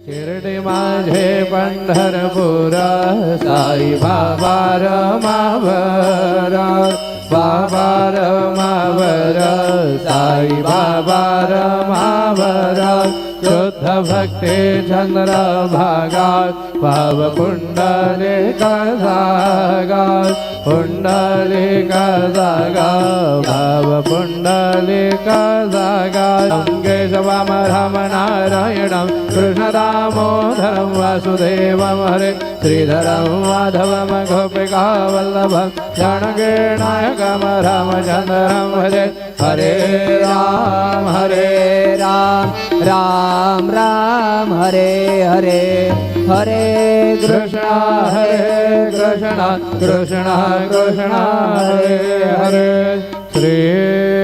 शिर्डी माझे पंढरपूर साई बाबा रमावर बाबा रमावर साई बाबा रमावर शुद्ध भक्ती चंद्र भागा भाव पुंडलिक जागा पुंडलिक जागा भाव पुंडलिक जागा केशवम राम नारायणं कृष्ण दामोदरं वासुदेवं हरे श्रीधरं माधवं गोपिका वल्लभं जनगणनायकं रामचन्द्रं भजे हरे राम राम राम हरे हरे हरे कृष्ण कृष्ण कृष्ण कृष्ण हरे हरे श्री